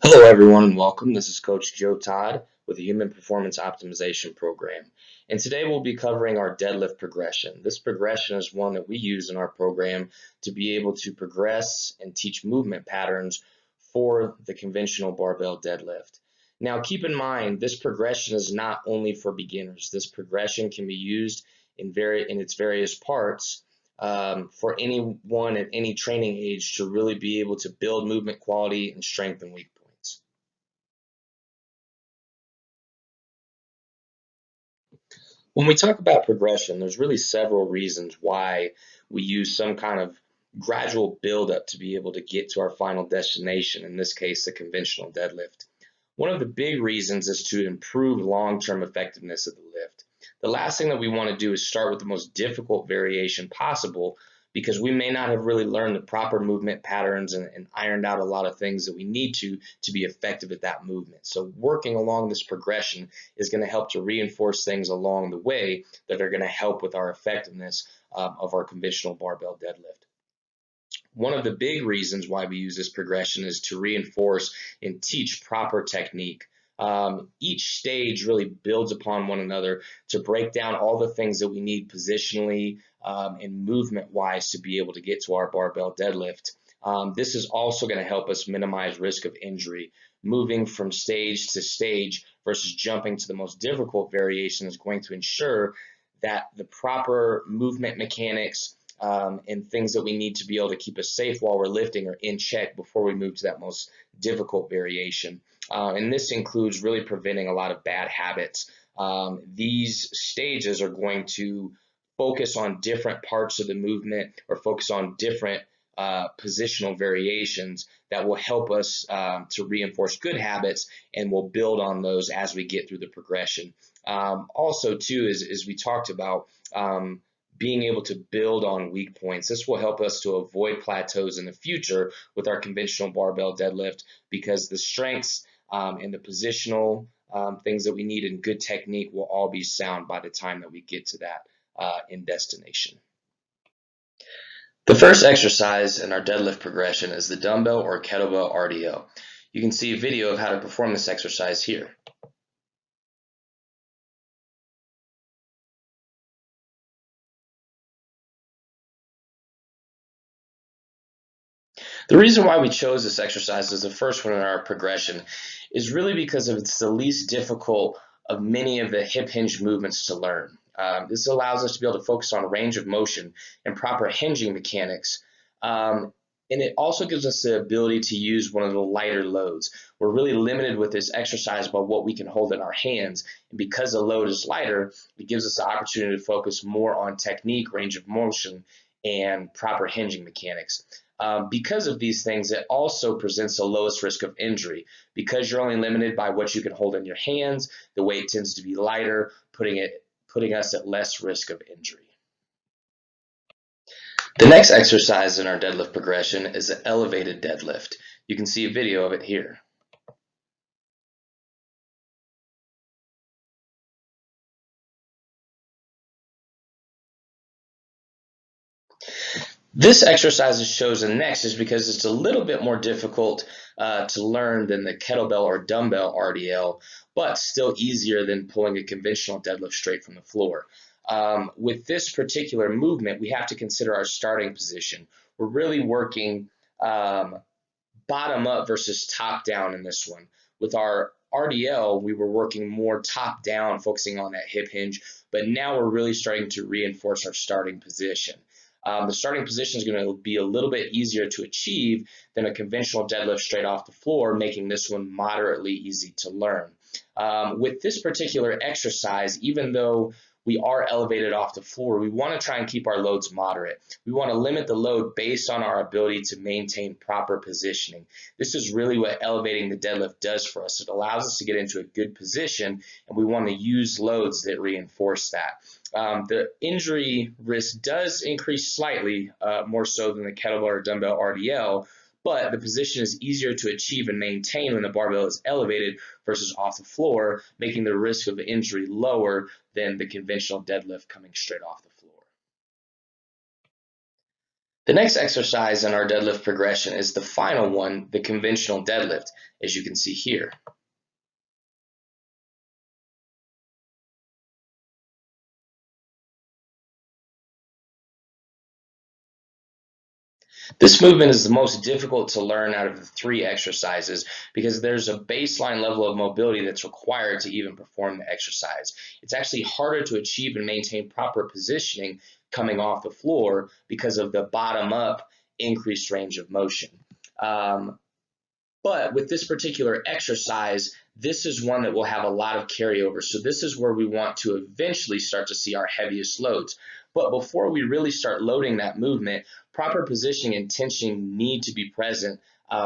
Hello, everyone, and welcome. This is Coach Joe Todd with the Human Performance Optimization Program. And today we'll be covering our deadlift progression. This progression is one that we use in our program to be able to progress and teach movement patterns for the conventional barbell deadlift. Now, keep in mind, this progression is not only for beginners. This progression can be used in its various parts for anyone at any training age to really be able to build movement quality and strengthen weak points. When we talk about progression, there's really several reasons why we use some kind of gradual buildup to be able to get to our final destination, in this case, the conventional deadlift. One of the big reasons is to improve long-term effectiveness of the lift. The last thing that we want to do is start with the most difficult variation possible because we may not have really learned the proper movement patterns and ironed out a lot of things that we need to be effective at that movement. So working along this progression is going to help to reinforce things along the way that are going to help with our effectiveness of our conventional barbell deadlift. One of the big reasons why we use this progression is to reinforce and teach proper technique. Each stage really builds upon one another to break down all the things that we need positionally and movement-wise to be able to get to our barbell deadlift. This is also going to help us minimize risk of injury. Moving from stage to stage versus jumping to the most difficult variation is going to ensure that the proper movement mechanics and things that we need to be able to keep us safe while we're lifting are in check before we move to that most difficult variation. And this includes really preventing a lot of bad habits. These stages are going to focus on different parts of the movement or focus on different positional variations that will help us to reinforce good habits, and we'll build on those as we get through the progression. Also, too, as we talked about, being able to build on weak points. This will help us to avoid plateaus in the future with our conventional barbell deadlift because the strengths and the positional things that we need and good technique will all be sound by the time that we get to that end destination. The first exercise in our deadlift progression is the dumbbell or kettlebell RDL. You can see a video of how to perform this exercise here. The reason why we chose this exercise as the first one in our progression is really because it's the least difficult of many of the hip hinge movements to learn. This allows us to be able to focus on range of motion and proper hinging mechanics. And it also gives us the ability to use one of the lighter loads. We're really limited with this exercise by what we can hold in our hands. And because the load is lighter, it gives us the opportunity to focus more on technique, range of motion, and proper hinging mechanics. Because of these things, it also presents the lowest risk of injury. Because you're only limited by what you can hold in your hands, the weight tends to be lighter, putting us at less risk of injury. The next exercise in our deadlift progression is the elevated deadlift. You can see a video of it here. This exercise is chosen next is because it's a little bit more difficult to learn than the kettlebell or dumbbell RDL, but still easier than pulling a conventional deadlift straight from the floor. With this particular movement, we have to consider our starting position. We're really working bottom up versus top down in this one. With our RDL, we were working more top down, focusing on that hip hinge, but now we're really starting to reinforce our starting position. The starting position is going to be a little bit easier to achieve than a conventional deadlift straight off the floor, making this one moderately easy to learn. With this particular exercise, even though we are elevated off the floor, we want to try and keep our loads moderate. We want to limit the load based on our ability to maintain proper positioning. This is really what elevating the deadlift does for us. It allows us to get into a good position, and we want to use loads that reinforce that. The injury risk does increase slightly, more so than the kettlebell or dumbbell RDL, but the position is easier to achieve and maintain when the barbell is elevated versus off the floor, making the risk of injury lower than the conventional deadlift coming straight off the floor. The next exercise in our deadlift progression is the final one, the conventional deadlift, as you can see here. This movement is the most difficult to learn out of the three exercises because there's a baseline level of mobility that's required to even perform the exercise. It's actually harder to achieve and maintain proper positioning coming off the floor because of the bottom up increased range of motion. But with this particular exercise, this is one that will have a lot of carryover. So this is where we want to eventually start to see our heaviest loads. But before we really start loading that movement, proper positioning and tension need to be present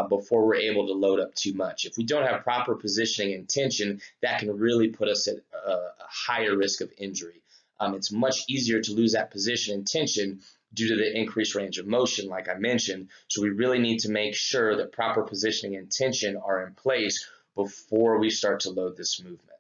before we're able to load up too much. If we don't have proper positioning and tension, that can really put us at a higher risk of injury. It's much easier to lose that position and tension due to the increased range of motion, like I mentioned. So we really need to make sure that proper positioning and tension are in place before we start to load this movement.